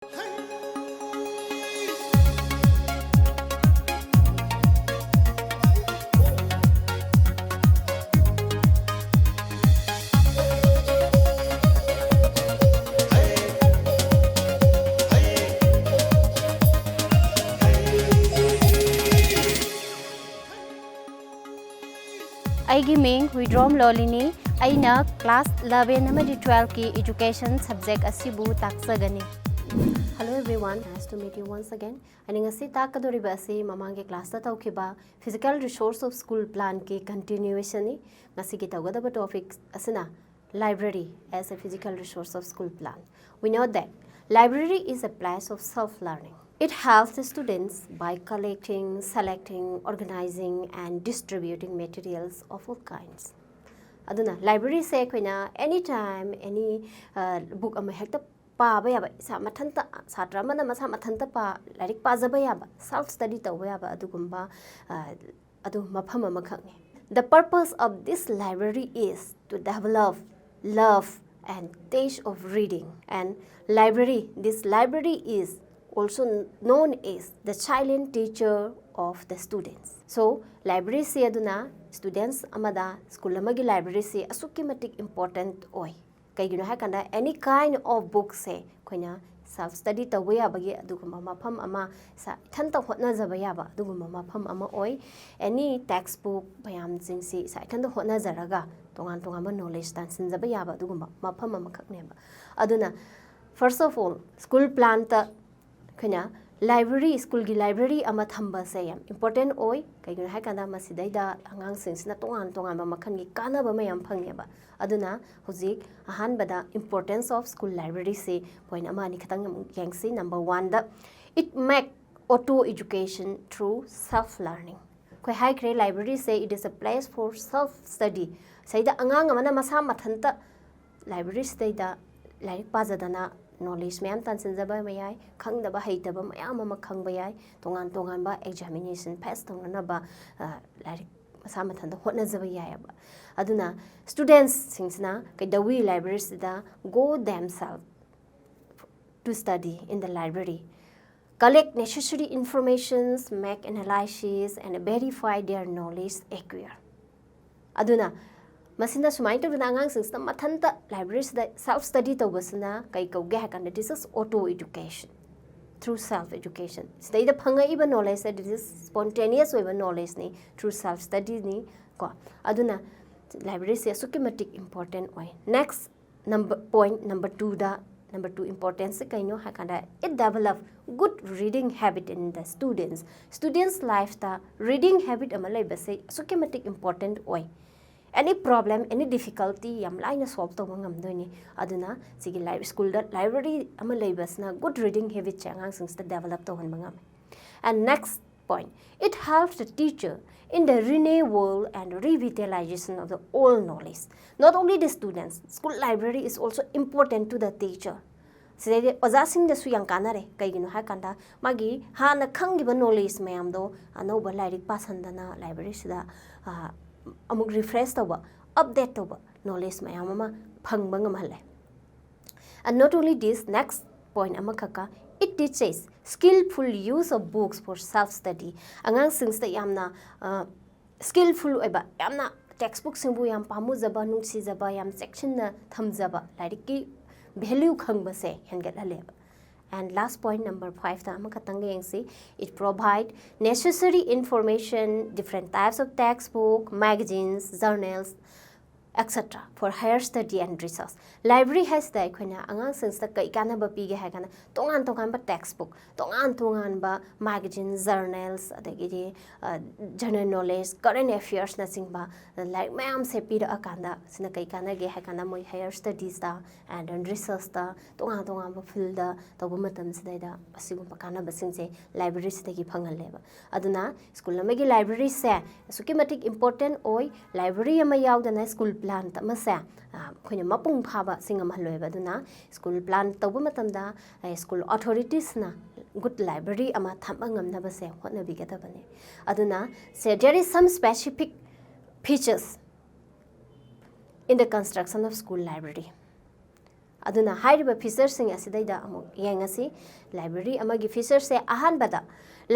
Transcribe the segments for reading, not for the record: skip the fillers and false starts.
ꯑꯩꯒꯤ ꯃꯤꯡ ꯍꯨꯏꯗ꯭ꯔꯣꯝ ꯂꯣꯂꯤꯅꯤ ꯑꯩꯅ ꯀ꯭ꯂꯥꯁ 11 ꯑꯃꯗꯤ 12 ꯀꯤ education subject ꯑꯁꯤꯕꯨ ꯇꯥꯛꯆꯒꯅꯤ. Hello everyone, nice to meet you once again. ꯑꯩꯅ ꯉꯁꯤ ꯇꯥꯛꯀꯗꯧꯔꯤꯕ ꯑꯁꯤ ꯃꯃꯥꯡꯒꯤ ꯀ꯭ꯂꯥꯁꯇ ꯇꯧꯈꯤꯕ physical resource of school plan కి continuation ꯅꯤ. ꯉꯁꯤꯒꯤ ꯇꯧꯒꯗꯕ topic ꯑꯁꯤꯅ library as a physical resource of school plan. We know that library is a place of self-learning. It helps the students by collecting, selecting, organizing, and distributing materials of all kinds. Aduna library se koina anytime any book ama hekta paaba yaba sa mathanta satra mana masa mathanta pa larik pajaba yaba self study tawba yaba adugumba adu mafam ama khangni. The purpose of this library is to develop love and taste of reading. And this library is also known as the silent teacher of the students. So, library se aduna students amada school amagi library se asuki matik important oi. Kaigino ha kanda any kind of book se koina self study tawba yabagi aduguma mafam ama sa thanta hotna jaba yaba aduguma mafam ama oi. Any textbook bayam jingsi sa thanta hotna jaraga tongan ba knowledge tan sinjaba yaba aduguma mafam ama khakneba. Aduna first of all school plan ta kanya library school gi library ama thamba se yam important oi kaigino ha kana masidaida angang singsina tongan ba makhan gi kana ba mayam phangneba aduna hojik ahan bada importance of school library se point ama ni khatang yangsi. Number 1 da it make auto education through self learning. Koi high grade library say it is a place for self study. Saida angang amana masa mathanta library staida like pazadana knowledge mayam tansinjaba mayai khangdaba heitaba mayam ama khangba yai tongan ba examination pass tongna ba like masa mathanda hotna jaba yai ba aduna students singsna kaidawi libraries da go themselves to study in the library, collect necessary informations, make analysis and verify their knowledge accurate. Aduna masina sumai to na angang singsta mathanta libraries da self study tawbasna kai kauge hakanda this is auto education through self education. Stay the phanga iba knowledge that this is spontaneous way knowledge ni through self study ni ko aduna library se sukimatic important way. Next point number 2 da number 2 importance kaino hakanda it develop good reading habit in the students life da reading habit amalai base sukimatic important way. Any problem, any difficulty, yam line solve to ngamdoni. Aduna sigi school that library ama labasna good reading habit changang since the develop to mangam. And next point, it helps the teacher in the renewal and revitalization of the old knowledge. Not only the students, school library is also important to the teacher. Side ozasing the suyang kanare kaigino ha kanda magi ha na khangiba knowledge mayam do anoba lirik pasandana library sida amuk refresh tawba update tawba knowledge mayam ama phangba ngamhalle. And not only this, next point amakaka it teaches skillful use of books for self study. Angang singsta yamna skillful oiba yamna textbook singbu yam pamu jaba nungsi jaba yam section na thamjaba lirik ki value khangba se hengat haleba. And last point number 5 ta amakatang yengsi it provide necessary information, different types of textbook, magazines, journals, etc. for higher study and research. Library has the koina angang sense kai kana ba pige ha kana tongan ba textbook tongan ba magazines, journals adagi general knowledge, current affairs na singba like mayam se pira akanda sina kai kana ge ha kana moi higher studies da and research da tongan ba field da toba matam sidaida asigum pakana basingse library sidagi phangaleba. Aduna school amagi library se sukimatic important oi library ama yaudana school plan ta masa khoina mapung phaba singam haloiba duna school plan tawba matamda school authorities na good library ama thamba ngamna ba se hotna bigata bane. Aduna say there is some specific features in the construction of school library. aduna hairiba features sing asidaida amuk yengasi library amagi features se ahanbada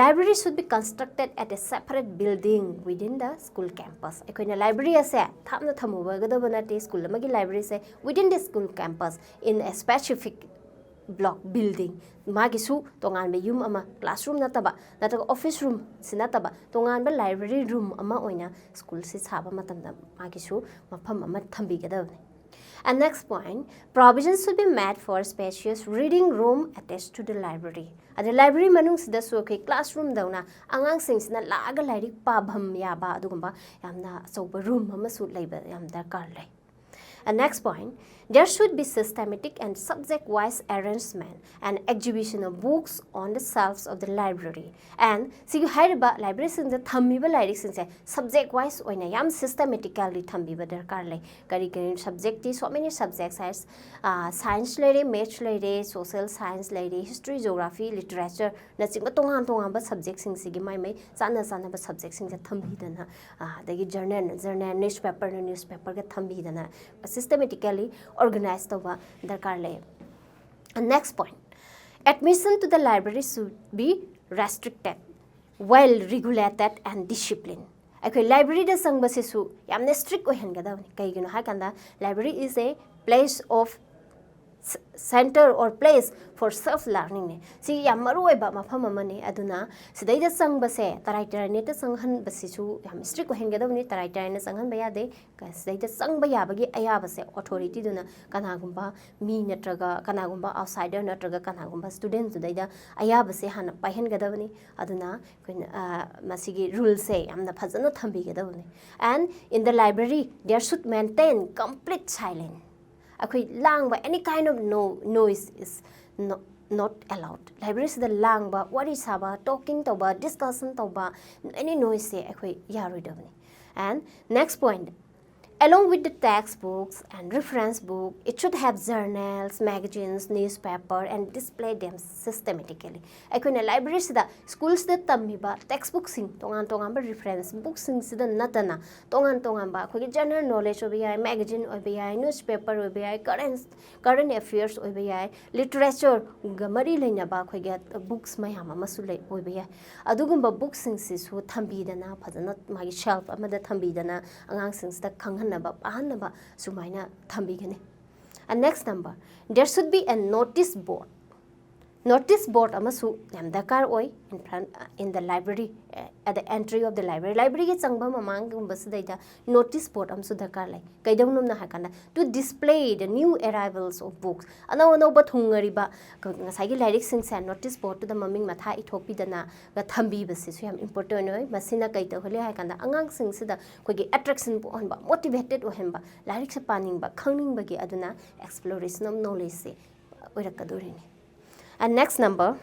library should be constructed at a separate building within the school campus ekoina library ase thamna thamuba gadabana school amagi library se within the school campus in a specific block building magisu tongan be yum ama classroom nataba nataga office room sinataba tongan ba library room ama oina school si saba matamda magisu mafam ama thambi gadabani. And next point, provisions should be made for spacious reading room attached to the library. At the library manung sida so okay classroom dauna angang sing sina laga lirik pabham yaba adugumba yamna soba room ama su labor yam darkar lai. And next point, there should be systematic and subject-wise arrangement and exhibition of books on the shelves of the library. And see you heard about library sing the thambiba lyrics sing subject-wise oina yam systematically thambiba darkar lai. Kari subject so many subjects as science lady, maths lady, social science lady, history, geography, literature. Na sing ba tongan ba subject sing sigi mai sana ba subject sing thambi dana dagi journal newspaper ga thambi dana systematically organized over darkar lai. And next point, admission to the library should be restricted, well regulated and disciplined. Akoi library da sang base su yamne strict ohen gadawni kaigino hakanda library is a place of center or place for self learning ne si yam maru ba mafam amani aduna sidai da sang base tarai tarai ne ta sang han base su yam strict ko hengeda ni tarai tarai ne sang han ba ya de ka sidai da sang ba ya bagi aya base authority duna kana gumba mi natraga kana gumba outsider natraga kana gumba student sidai da aya base han pa hen gada ni aduna masigi rule se yam na phajana thambi gada ni. And in the library there should maintain complete silence. Any kind of noise is not allowed. Library is the langba, what is about talking about, discussing about any noise say and next point, along with the textbooks and reference book, it should have journals, magazines, newspaper and display them systematically. Ekoi library sida schools da tamiba textbook sing tongan ba reference book sing sida natana tongan ba khoi general knowledge obi magazine obi newspaper obi current affairs obi literature gamari leina ba khoi get books mayam amasu lei obi adugumba books sing si su thambi dana phajana magi shelf amada thambi dana angang sing sta ahanaba sumaina thambigani. And next number, there should be a notice board. Notice board amasu yam dakar oi in the library at the entry of the library. Library ge changba mamang gumbas daida notice board amsu dakar lai kaidamnum na hakana to display the new arrivals of books. Ano ba thungari ba ngasai gi lyrics sing sa notice board to the maming matha ithopi dana ga thambi basi so yam important oi masina kaita hole hakana angang sing sida koi gi attraction po on ba motivated o hemba lyrics paning ba khangning ba gi aduna exploration of knowledge se oirakadorini. And next number,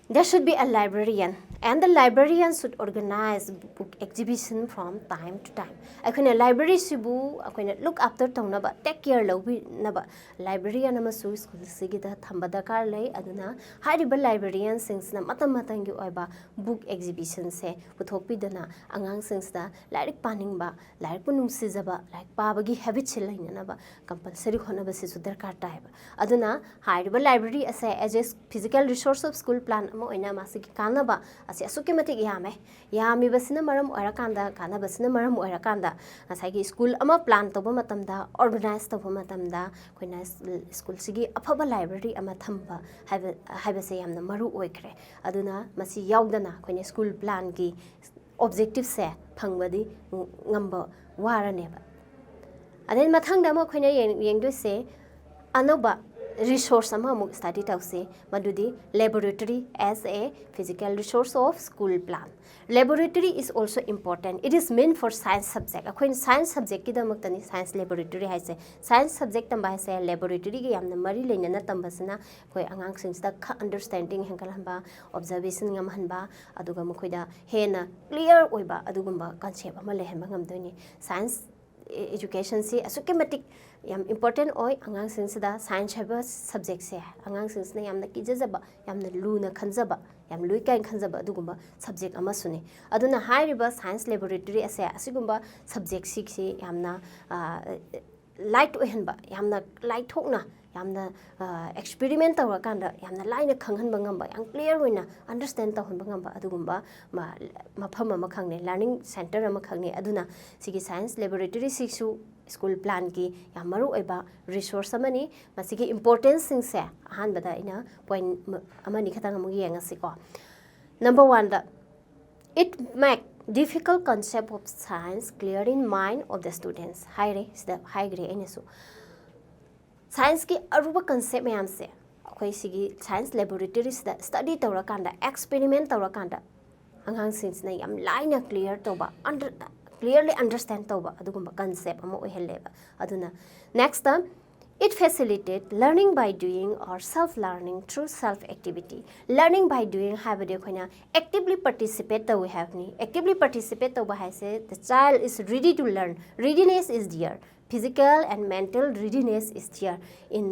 there should be a librarian, and the librarian should organize book exhibition from time to time. Akoi library sibu akoi look after tongna ba take care lobi na ba librarian amasu school sigi da thamba dakar lai aduna hariba librarian sings na matam gi oiba book exhibition se puthokpi dana angang sings da lirik paning ba lirik punung sijaba like pa bagi habit chilaina na ba compulsory khona ba se darkar ta ba aduna hariba library as a physical resource of school plan ama oina masigi kana ba asi asuke mati yami basina maram oirakanda kana basina maram oirakanda asagi school ama plan toba matamda organize toba matamda koina school sigi afaba library ama thamba haiba se yamna maru oikre aduna masi yaudana koina school plan gi objective se phangwadi ngamba warane ba aden mathangda ma koina yengdo se anoba resource amamuk study tause madudi laboratory as a physical resource of school plan. Laboratory is also important. It is meant for science subject. Akoi science subject kidamuktani science laboratory haise science subject tamba haise laboratory gi yamna mari leina na tambasina koi angang singsta understanding hankalamba observation ngam hanba aduga mokoida hena clear oiba adugumba concept ama lehenba ngamdoni science education si asukematic yam important oi angang singsida science haba subject se angang singsna yamna kijajaba yamna luna khanjaba yam lui kain khanjaba adugumba subject ama suni aduna high river science laboratory ase asigumba subject si yamna light ohenba yamna light thokna yamna experiment tawra kanda yamna laina khanghanba ngamba yang clear oina understand tawhanba ngamba adugumba mafam ama khangne learning center ama khangne aduna sigi science laboratory siksu school plan ki yamaru oiba resource amani masigi importance sing se ahan bada ina point amani khatang amu yengasi ko number 1 da it make difficult concept of science clear in mind of the students high re sida high grade ina so science ki aruba concept mayam se akhoi sigi science laboratory sida study tawra kanda experiment tawra kanda angang sins na yam line clear toba clearly understand toba adugumba concept ama ohelleba aduna next term it facilitates learning by doing or self learning through self activity learning by doing have de khoina actively participate to we have ni actively participate to ba say the child is ready to learn readiness is there physical and mental readiness is there in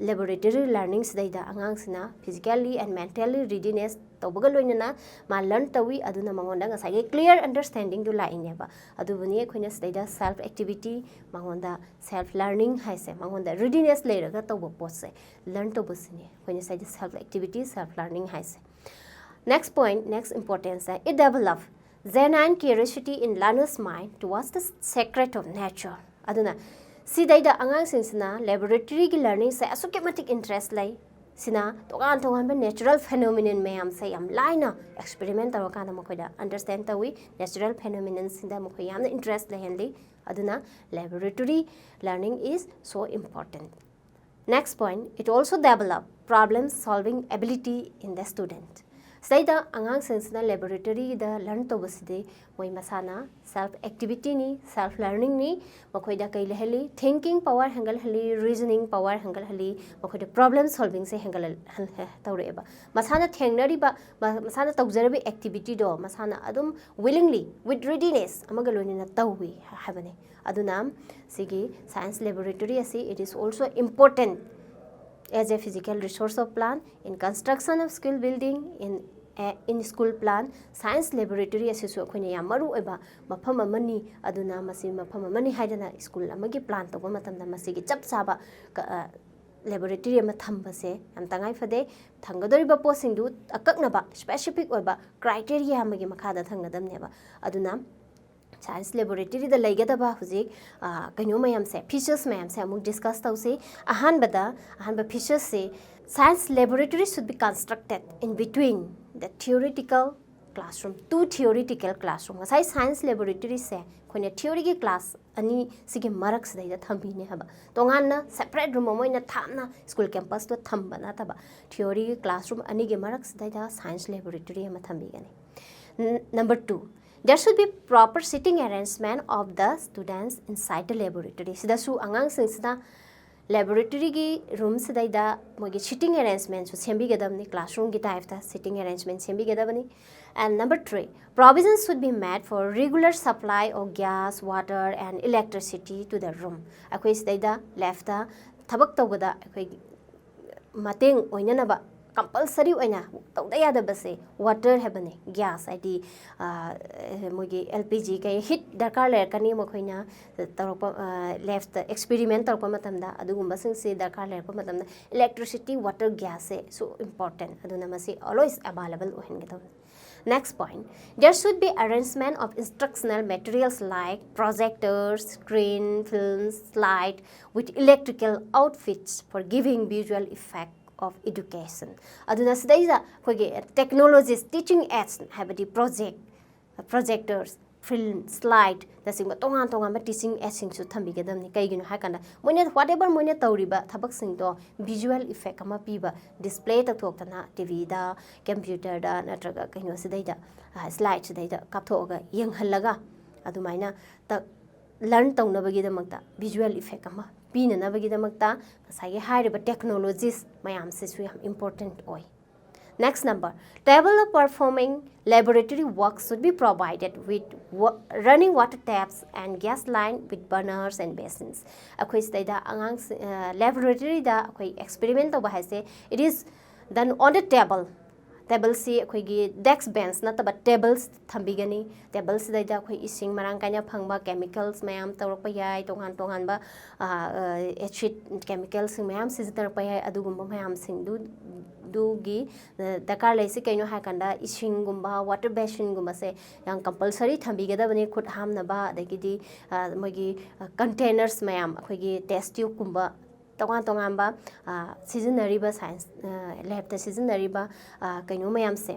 laboratory learning sida angang sina physically and mentally readiness tawbaga loinana ma learn tawi aduna mangonda ngasai clear understanding du la ineba adubuni khoina sida self activity mangonda self learning haise mangonda readiness leiraga tawba pose learn to busini khoina sida self activity self learning haise next point next importance it develop genuine curiosity in learner's mind towards the secret of nature aduna sidaida angang sinsina laboratory gi learning se asukematic interest lai sina togan togan ba natural phenomenon mayam se yam laina experiment taro kana mokoida understand tawi natural phenomenon sinda mokoi yam interest lai henli aduna laboratory learning is so important next point it also develop problem solving ability in the student saida angang sensna laboratory da learn to baside moi masana self activity ni self learning ni mokoi da kai leheli thinking power hangal hali reasoning power hangal hali mokoi da problem solving se hangal tawreba masana thengnari ba masana tawjarabi activity do masana adum willingly with readiness amaga loinina tawwi habane aduna sigi science laboratory asi it is also important as a physical resource of plan in construction of skill building in school plan science laboratory asisu akhoi yamaru oiba mafam amani aduna masi mafam amani haidana school amagi plan toba matamda masigi chap chaba laboratory ama thamba se am tangai phade thangadori ba posing du akakna ba specific oiba criteria amagi makhada thangadam neba aduna science laboratory da laigada hujik kaino mayam se features mayam se amuk discuss tause ahan ba features se science laboratory should be constructed in between the theoretical classroom two theoretical classroom asai science laboratory se khoine theory ki class ani sige marak sidai da thambi ne haba tonganna separate room moina thamna school campus to thamba na taba theory ki classroom ani ge marak sidai da science laboratory ma thambi gani number 2 there should be proper sitting arrangement of the students inside the laboratory sida su angang singsida laboratory gi room sidaida mogi sitting arrangement so sembi gadamni classroom gi type ta sitting arrangement sembi gadabani and number 3 provisions should be made for regular supply of gas water and electricity to the room akhoi sidaida left ta thabak tawada akhoi mateng oinanaba compulsory oina tawda yada base water habane gas id mogi lpg kai heat darkar le kani mokhoina tarpa left experiment tarpa matamda adugumba sing se darkar le matamda electricity water gas so important aduna masi always available ohen next point there should be arrangement of instructional materials like projectors screen films slide with electrical outfits for giving visual effect of education aduna sidaisa khoge technologies teaching aids have the projectors film slide the sing tonga teaching aids sing su thambi gadam ni kai gino hakanda moine whatever moine tawriba thabak sing do visual effect ama piba display ta thok tana tv da computer da natraga kaino sidaida slide sidaida kapthoga yeng halaga adumaina ta learn tawnabagi damakta visual effect ama pinanabagi damakta kasai hairiba technologies mayam se su yam important oi next number table of performing laboratory work should be provided with running water taps and gas line with burners and basins akhoi staida angang laboratory da akhoi experiment ba haise it is done on the table table ꯁꯤ ꯑꯩꯈꯣꯏꯒꯤ desks ꯕꯦꯟꯁ ꯅꯠꯇꯕ tables ꯊꯝꯕꯤꯒꯅꯤ ꯇꯦꯕꯜꯁꯤꯗꯩꯗ ꯑꯩꯈꯣꯏ ꯏꯁꯤꯡ ꯃꯔꯥꯡ ꯀꯥꯏꯅ ꯐꯪꯕ chemicals ꯃꯌꯥꯝ ꯇꯧꯔꯛꯄ ꯌꯥꯏ ꯇꯣꯉꯥꯟ ꯇꯣꯉꯥꯟꯕ ꯑꯦꯁꯤꯠ ꯀꯦꯃꯤꯀꯦꯜꯁꯤꯡ ꯃꯌꯥꯝ ꯁꯤꯖꯤꯟꯅꯔꯛꯄ ꯌꯥꯏ ꯑꯗꯨꯒꯨꯝꯕ ꯃꯌꯥꯝꯁꯤꯡꯗꯨꯒꯤ ꯗꯔꯀꯥꯔ ꯂꯩꯁꯤ ꯀꯩꯅꯣ ꯍꯥꯏꯔꯀꯥꯟꯗ ꯏꯁꯤꯡꯒꯨꯝꯕ ꯋꯥꯇꯔ ꯕꯦꯁꯤꯟꯒꯨꯝꯕꯁꯦ ꯌꯥꯝ ꯀꯝꯄꯜꯁꯔꯤ ꯊꯝꯕꯤꯒꯗꯕꯅꯤ ꯈꯨꯠ ꯍꯥꯝꯅꯕ ꯑꯗꯒꯤꯗꯤ ꯃꯣꯏꯒꯤ ꯀꯟꯇꯦꯅꯔꯁ ꯃꯌꯥꯝ ꯑꯩꯈꯣꯏꯒꯤ ꯇꯦꯁ ꯇ꯭ꯌꯨꯕꯀꯨꯝꯕ ꯇꯣꯉꯥꯟ ꯇꯣꯉꯥꯟꯕ ꯁꯤꯖꯤꯟꯅꯔꯤꯕ ꯁꯥꯏꯟꯁ ꯂꯦꯕꯇ ꯁꯤꯖꯤꯟꯅꯔꯤꯕ ꯀꯩꯅꯣ ꯃꯌꯥꯝꯁꯦ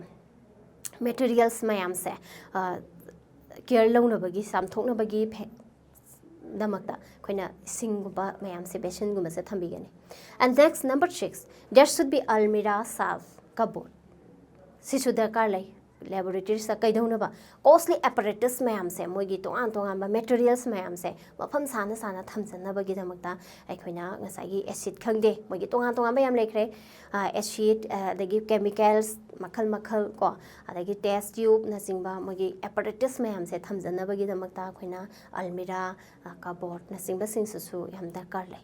ꯃꯦꯇꯔꯤꯌꯦꯜꯁ ꯃꯌꯥꯝꯁꯦ ꯀꯦꯌꯔ ꯂꯧꯅꯕꯒꯤ ꯆꯥꯝꯊꯣꯛꯅꯕꯒꯤ ꯗꯃꯛꯇ ꯑꯩꯈꯣꯏꯅ ꯏꯁꯤꯡꯒꯨꯝꯕ ꯃꯌꯥꯝꯁꯦ ꯕꯦꯁꯤꯟꯒꯨꯝꯕꯁꯦ ꯊꯝꯕꯤꯒꯅꯤ and next number 6 there should be ꯑꯜꯃꯤꯔꯥ ꯁꯦꯜꯐ ꯀꯕꯣꯔꯗ ꯁꯤꯁꯨ ꯗꯔꯀꯥꯔ ꯂꯩ ꯂꯦꯕꯣꯔꯦꯇꯔꯤꯁꯇ ꯀꯩꯗꯧꯅꯕ ꯀꯣꯁꯂꯤ ꯑꯦꯄꯔꯦꯇꯁ ꯃꯌꯥꯝꯁꯦ ꯃꯣꯏꯒꯤ ꯇꯣꯉꯥꯟ ꯇꯣꯉꯥꯟꯕ ꯃꯦꯇꯔꯤꯌꯦꯜꯁ ꯃꯌꯥꯝꯁꯦ ꯃꯐꯝ ꯁꯥꯅ ꯁꯥꯅ ꯊꯝꯖꯅꯕꯒꯤꯗꯃꯛꯇ ꯑꯩꯈꯣꯏꯅ ꯉꯁꯥꯏꯒꯤ ꯑꯦꯁꯤꯠ ꯈꯪꯗꯦ ꯃꯣꯏꯒꯤ ꯇꯣꯉꯥꯟ ꯇꯣꯉꯥꯟꯕ ꯌꯥꯝ ꯂꯩꯈ꯭ꯔꯦ ꯑꯦꯁꯤꯠ ꯑꯗꯒꯤ ꯀꯦꯃꯤꯀꯦꯜꯁ ꯃꯈꯜ ꯃꯈꯜ ꯀꯣ ꯑꯗꯒꯤ ꯇꯦꯁ ꯇ꯭ꯌꯨꯕꯅꯆꯤꯡꯕ ꯃꯣꯏꯒꯤ ꯑꯦꯄꯔꯦꯇꯁ ꯃꯌꯥꯝꯁꯦ ꯊꯝꯖꯅꯕꯒꯤꯗꯃꯛꯇ ꯑꯩꯈꯣꯏꯅ ꯑꯜꯃꯤꯔꯥ ꯀꯕꯣꯔꯗꯅꯆꯤꯡꯕꯁꯤꯡꯁꯤꯁꯨ ꯌꯥꯝ ꯗꯔꯀꯥꯔ ꯂꯩ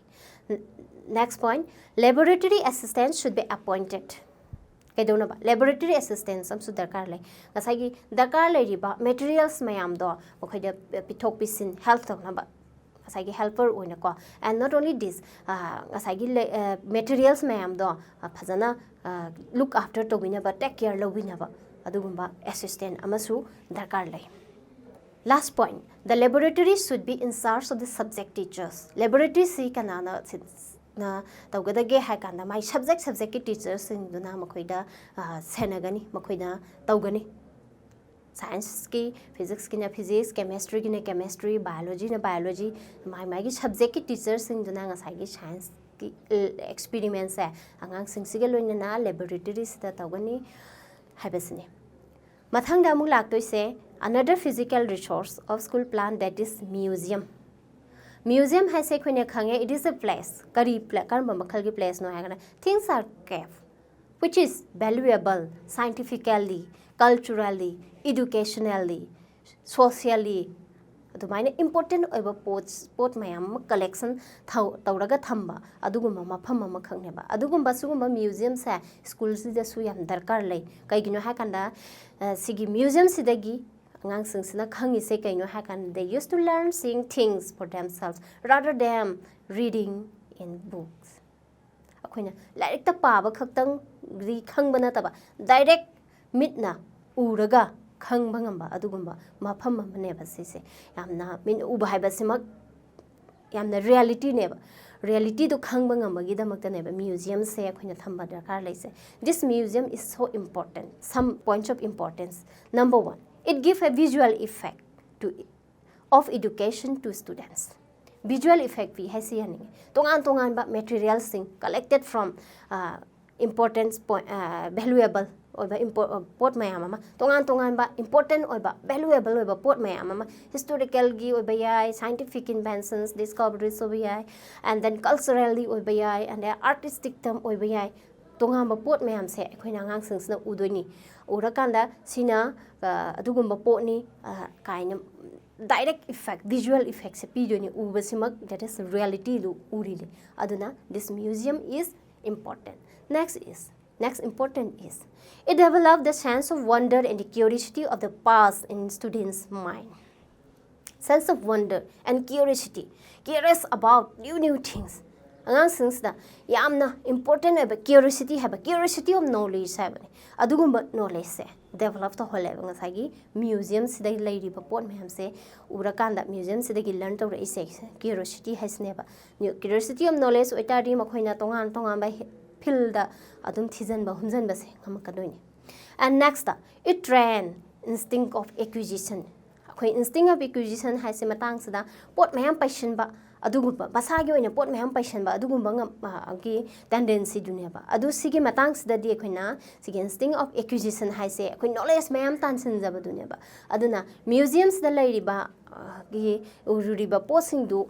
next point laboratory assistant should be appointed ꯀꯩꯗꯧꯅꯕ ꯂꯦꯕꯣꯔꯦꯇꯔꯤ ꯑꯦꯁꯤꯁꯇꯦꯟꯁ ꯑꯃꯁꯨ ꯗꯔꯀꯥꯔ ꯂꯩ ꯉꯁꯥꯏꯒꯤ ꯗꯔꯀꯥꯔ ꯂꯩꯔꯤꯕ ꯃꯦꯇꯔꯤꯌꯦꯜꯁ ꯃꯌꯥꯝꯗꯣ ꯃꯈꯣꯏꯗ ꯄꯤꯊꯣꯛ ꯄꯤꯁꯤꯟ ꯍꯦꯜꯞ ꯇꯧꯅꯕ ꯉꯁꯥꯏꯒꯤ ꯍꯦꯜꯄꯔ ꯑꯣꯏꯅꯀꯣ ꯑꯦꯟ ꯅꯣꯠ ꯑꯣꯟꯂꯤ ꯗꯤꯁ ꯉꯁꯥꯏꯒꯤ ꯃꯦꯇꯔꯤꯌꯦꯜꯁ ꯃꯌꯥꯝꯗꯣ ꯐꯖꯅ ꯂꯨꯛ ꯑꯥꯐꯇꯔ ꯇꯧꯕꯤꯅꯕ ꯇꯦꯛ ꯀꯦꯌꯔ ꯂꯧꯕꯤꯅꯕ ꯑꯗꯨꯒꯨꯝꯕ ꯑꯦꯁꯤꯁꯇꯦꯟ ꯑꯃꯁꯨ ꯗꯔꯀꯥꯔ ꯂꯩ last point the laboratory should be in charge of the subject teachers ꯂꯦꯕꯣꯔꯦꯇꯔꯤꯁꯤ ꯀꯅꯥꯅ ꯇꯧꯒꯗꯒꯦ ꯍꯥꯏ ꯀꯥꯟꯗ ꯃꯥꯏ ꯁꯕꯖꯦꯛꯀꯤ ꯇꯤꯆꯔꯁꯤꯡꯗꯨꯅ ꯃꯈꯣꯏꯗ ꯁꯦꯟꯅꯒꯅꯤ ꯃꯈꯣꯏꯅ ꯇꯧꯒꯅꯤ ꯁꯥꯏꯟꯁꯀꯤ ꯐꯤꯖꯤꯛꯁꯀꯤꯅ ꯐꯤꯖꯤꯛꯁ ꯀꯦꯃꯦꯁꯇ꯭ꯔꯤꯒꯤꯅ ꯀꯦꯃꯦꯁꯇ꯭ꯔꯤ ꯕꯥꯏꯑꯣꯂꯣꯖꯤꯅ ꯕꯥꯏꯑꯣꯂꯣꯖꯤ ꯃꯥꯒꯤ ꯁꯕꯖꯦꯛꯀꯤ ꯇꯤꯆꯔꯁꯤꯡꯗꯨꯅ ꯉꯁꯥꯏꯒꯤ ꯁꯥꯏꯟꯁꯀꯤ ꯑꯦꯛꯁꯄꯤꯔꯤꯃꯦꯟꯁꯦ ꯑꯉꯥꯡꯁꯤꯡꯁꯤꯒ ꯂꯣꯏꯅꯅ ꯂꯦꯕꯣꯔꯦꯇꯔꯤꯁꯤꯗ ꯇꯧꯒꯅꯤ ꯍꯥꯏꯕꯁꯤꯅꯤ ꯃꯊꯪꯗ ꯑꯃꯨꯛ ꯂꯥꯛꯇꯣꯏꯁꯦ under physical resources of school plan that is museum museum है से अखोने खंगे इट इज अ प्लेस करम मखल की प्लेस नो है things are kept which is valuable scientifically culturally educationally socially अदुमाइने important ओइबा पोट मयाम कलेक्शन तौरगा थंबा अदुगुम मफम म खंगनेबा अदुगुम सुगुम म्यूजियम से स्कूल सिदसु याम दरकार लै कइगिनो हाकंदा सिगी museum सिदगी angangsingna khangise kaino hakan they used to learn seeing things for themselves rather than reading in books akoina laik ta paba khaktang ri khangba nataba direct mitna uraga khangba ngamba adugumba mafam amane basise yamna min uba haibasimak yamna reality neba reality to khangba ngamagi damakta neba museum se akoina thamba darkar laise this museum is so important some points of importance number 1 it gives a visual effect of education to students. Visual effect we have seen. Tongan ba materials collected from important valuable or port mayama. Tongan ba important or valuable or port mayama. Historical gi or scientific inventions, discoveries or and then culturally or and artistic term or tongan port mayam se akoina angangsingna udoni urakanda sina adugumba potni kaina direct effect visual effects se pidoni ubasimak that is reality lu urili aduna this museum is important next important is it develop the sense of wonder and the curiosity of the past in students mind sense of wonder and curiosity curious about new things angangsingda yamna important aba curiosity have curiosity of knowledge have adugumba knowledge se develop the whole ngasagi museum sidai leiri ba pot meham se urakanda museum sidai learn to ise curiosity has never curiosity of knowledge oitari makhoina tongan ba field da adum thijan ba humjan ba se ngamakadoi and next it train instinct of acquisition akhoi instinct of acquisition haise matang sida pot meham passion ba adugumba basagi oina pot meham paishan ba adugumba gi tendency duneba adu sigi matang sida di khoina sigi instinct of acquisition haise khoi knowledge meham tansin jaba duneba aduna museums da lairiba gi ururiba posing du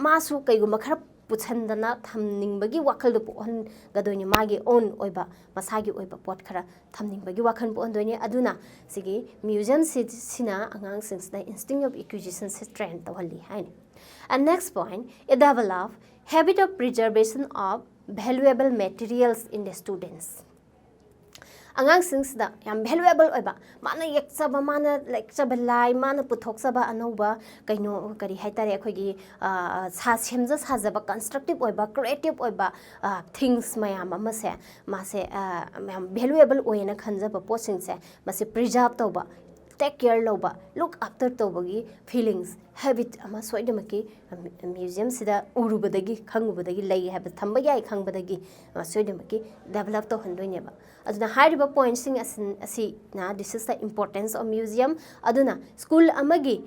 masu kaigumba khara puchandana thamningbagi wakhal du pohon gadoini magi own oiba masagi oiba pot khara thamningbagi wakhal pohon doini aduna sigi museum sina angang singsda instinct of acquisition se trend tawali haini. And next point, it develop habit of preservation of valuable materials in the students. angang singsda yam valuable oiba mana yeksaba mana lecture lai mana puthoksaba anoba kaino kari haitare akhoi sa semja sajaba constructive oiba creative oiba things mayam amase mase valuable oina khanjaba posing se mase preserve toba take care loba look after tobagi feelings habit ama soidamaki museum sida urubadagi khangubadagi lei haba thamba yai khangbadagi soidamaki develop to handoineba aduna hariba points sing asi na this is the importance of museum aduna school amagi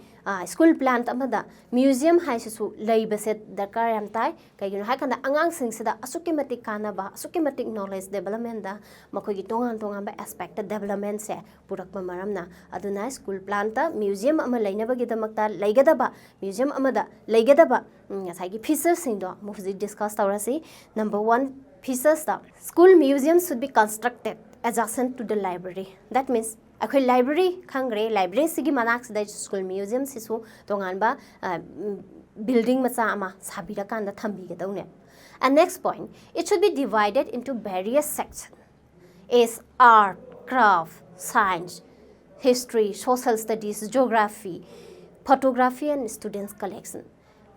school plant amada museum haisu leiba set dakar yam tai kaigino haikanda angang sing sida asuki matik kana ba asuki matik knowledge development da makogi tongan tongan ba aspect development se purakba maramna aduna school plant ta museum ama leinabagi damakta leigadaba museum amada leigadaba ngasai gi features sing do muzi discuss tawrasi number 1 features da school museum should be constructed adjacent to the library that means akhoi library khangre library sigi manak sida school museum sisu tongan ba building macha ama sabira kanda thambi ge daune and next point it should be divided into various sections is art craft science history social studies geography photography and students collection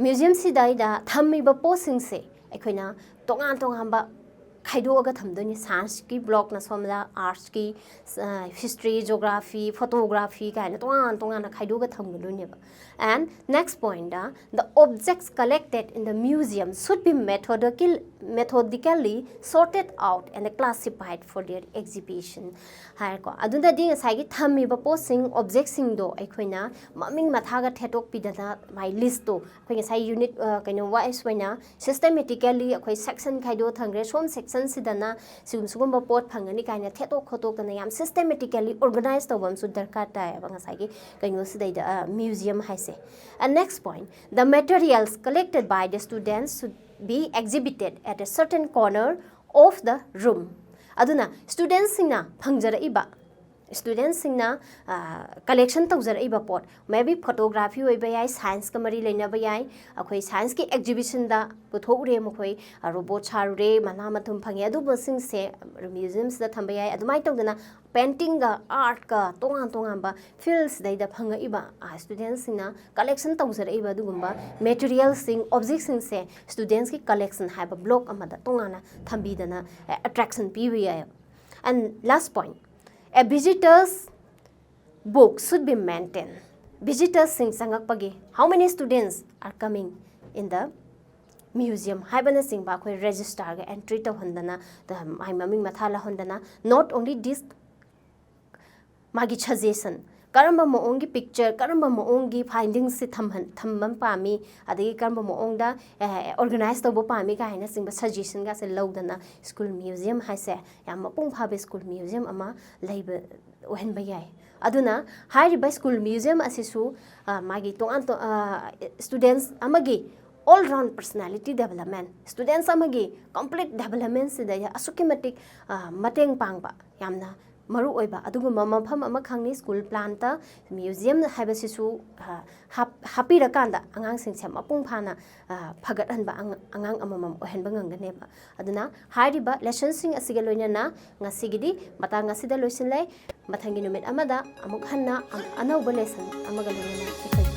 museum sidai da thammi ba posing se aikoina tongan tongan ba khaidoga thamdoni science ki block na somda arts ki history geography photography kaina tongan tongan na khaidoga thamgulune ba and next point da the objects collected in the museum should be methodically sorted out and classified for their exhibition hai ko adunda ding sai gi thammi ba posing object sing do aikoina maming mathaga thetok pidana my list to akhoi sai unit kaino wise waina systematically akhoi section khaido thangre som section sidana sugum pot phangani kaina thetok khotok na yam systematically organized tawam su darkar ta ba ngasai gi kaino sidai da museum hai se and next point the materials collected by the students should be exhibited at a certain corner of the room aduna students singna phangjara iba students singna collection tawjara iba pot maybe photography oi ba yai science ka mari leina ba yai akhoi science ki exhibition da puthokure mokhoi robot charure mana mathum phangi adu basing se museums da thamba yai adumai tawdana painting ga art ka tongan tongan ba fields dai da phanga iba students singna collection tawjara iba dugumba materials sing objects sing se students ki collection ha ba block amada tongana thambi dana attraction pi wi yai and last point a visitor's book should be maintained. Visitors sing sangak pagi. How many students are coming in the museum? Haibana sing ba koi register ga entry to handana the my maming mathala handana. Not only this magi suggestion. Karamba moongi picture, karamba moongi findings si thambam pami, adagi karamba moongda organized to bo pami ka haina sing ba suggestion ga se lawdana school museum hai se yam mapung phabe school museum ama leiba ohen ba yai aduna hai ba school museum asisu magi tongan students amagi all round personality development students amagi complete development se da asukimatic mateng pangba yamna maru oiba aduguma mafam ama khangni school plan ta museum haibasisu happy rakanda angang sing sem apung phana phagat hanba angang amamam ohenba ngangane ba aduna hairiba lessons sing asiga loina na ngasigidi mata ngasida loisin lai mathangi numit amada amuk hanna anauba lesson amaga loina